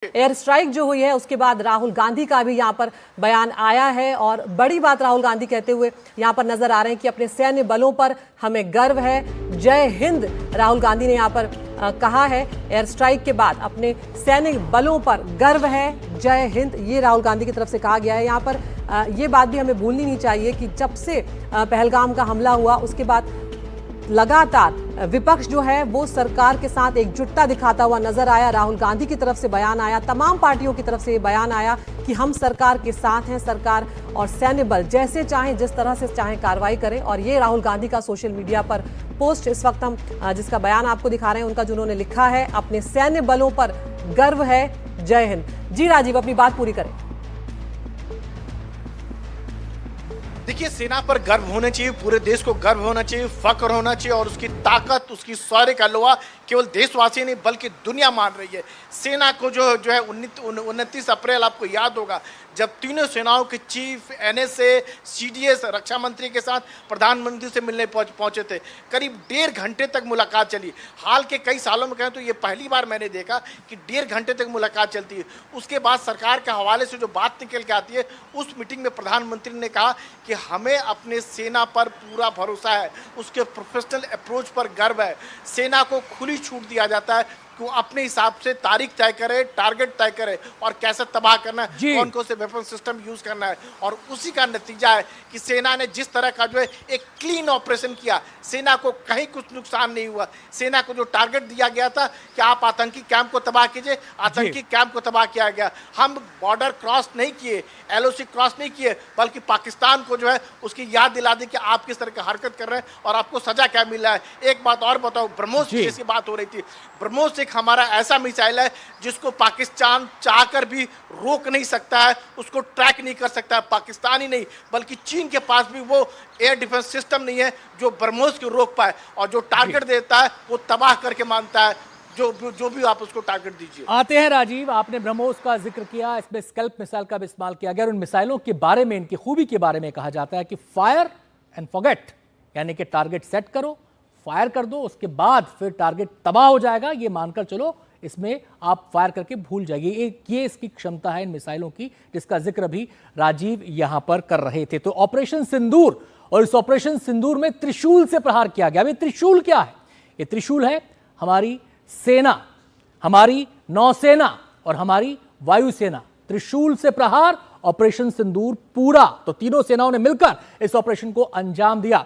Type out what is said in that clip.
Air strike जो हुई है उसके बाद राहुल गांधी का भी यहाँ पर बयान आया है और बड़ी बात राहुल गांधी कहते हुए यहाँ पर नजर आ रहे हैं कि अपने सैन्य बलों पर हमें गर्व है। जय हिंद राहुल गांधी ने यहाँ पर कहा है। एयर स्ट्राइक के बाद अपने सैनिक बलों पर गर्व है, जय हिंद, ये राहुल गांधी की तरफ से कहा गया है। यहाँ पर ये बात भी हमें भूलनी नहीं चाहिए कि जब से पहलगाम का हमला हुआ उसके बाद लगातार विपक्ष जो है वो सरकार के साथ एकजुटता दिखाता हुआ नजर आया। राहुल गांधी की तरफ से बयान आया, तमाम पार्टियों की तरफ से ये बयान आया कि हम सरकार के साथ हैं, सरकार और सैन्य बल जैसे चाहें जिस तरह से चाहें कार्रवाई करें। और ये राहुल गांधी का सोशल मीडिया पर पोस्ट इस वक्त हम जिसका बयान आपको दिखा रहे हैं उनका, जिन्होंने लिखा है अपने सैन्य बलों पर गर्व है, जय हिंद। जी राजीव, अपनी बात पूरी करें। देखिए, सेना पर गर्व होना चाहिए, पूरे देश को गर्व होना चाहिए, फख्र होना चाहिए और उसकी ताकत, उसकी शौर्य का लोहा केवल देशवासी नहीं बल्कि दुनिया मान रही है। सेना को जो है 29 अप्रैल आपको याद होगा जब तीनों सेनाओं के चीफ, एनएसए, सीडीएस, रक्षा मंत्री के साथ प्रधानमंत्री से मिलने पहुंचे थे। करीब 1.5 घंटे तक मुलाकात चली। हाल के कई सालों में कहें तो ये पहली बार मैंने देखा कि 1.5 घंटे तक मुलाकात चलती है। उसके बाद सरकार के हवाले से जो बात निकल के आती है, उस मीटिंग में प्रधानमंत्री ने कहा कि हमें अपने सेना पर पूरा भरोसा है, उसके प्रोफेशनल अप्रोच पर गर्व है। सेना को खुली छूट दिया जाता है कि वो अपने हिसाब से तारीख तय करे, टारगेट तय करे और कैसे तबाह करना है, कौन कौन से वेपन सिस्टम यूज करना है। और उसी का नतीजा है कि सेना ने जिस तरह का जो है एक क्लीन ऑपरेशन किया, सेना को कहीं कुछ नुकसान नहीं हुआ। सेना को जो टारगेट दिया गया था कि आप आतंकी कैंप को तबाह कीजिए, आतंकी कैंप को तबाह किया गया। हम बॉर्डर क्रॉस नहीं किए, एलओसी क्रॉस नहीं किए, बल्कि पाकिस्तान को जो है उसकी याद दिला दी कि आप किस तरह की हरकत कर रहे हैं और आपको सजा क्या मिल रहा है। एक बात और बताओ, ब्रह्मोस जैसी बात हो रही थी। ब्रह्मोस एक हमारा ऐसा मिसाइल है जिसको पाकिस्तान चाहकर भी रोक नहीं सकता है, उसको ट्रैक नहीं कर सकता है। पाकिस्तान ही नहीं बल्कि चीन के पास भी वो एयर डिफेंस सिस्टम नहीं है जो ब्रह्मोस को रोक पाए, और जो टारगेट देता है वो तबाह करके मानता है। जो भी आप उसको टारगेट दीजिए। आते हैं राजीव, आपने ब्रह्मोस का जिक्र किया, इसमें स्कल्प मिसाइल का भी इस्तेमाल किया गया। उन मिसाइलों के बारे में, इनकी खूबी के बारे में कहा जाता है कि फायर एंड फॉरगेट, यानी कि टारगेट सेट करो, फायर कर दो, उसके बाद फिर टारगेट तबाह हो जाएगा, ये मानकर चलो, इसमें आप फायर करके भूल जाइए। ये इसकी क्षमता है इन मिसाइलों की, जिसका जिक्र भी राजीव यहां पर कर रहे थे। तो ऑपरेशन सिंदूर, और इस ऑपरेशन सिंदूर में त्रिशूल से प्रहार किया गया। अभी त्रिशूल क्या है? ये त्रिशूल है हमारी सेना, हमारी नौसेना और हमारी वायुसेना। त्रिशूल से प्रहार, ऑपरेशन सिंदूर पूरा। तो तीनों सेनाओं ने मिलकर इस ऑपरेशन को अंजाम दिया।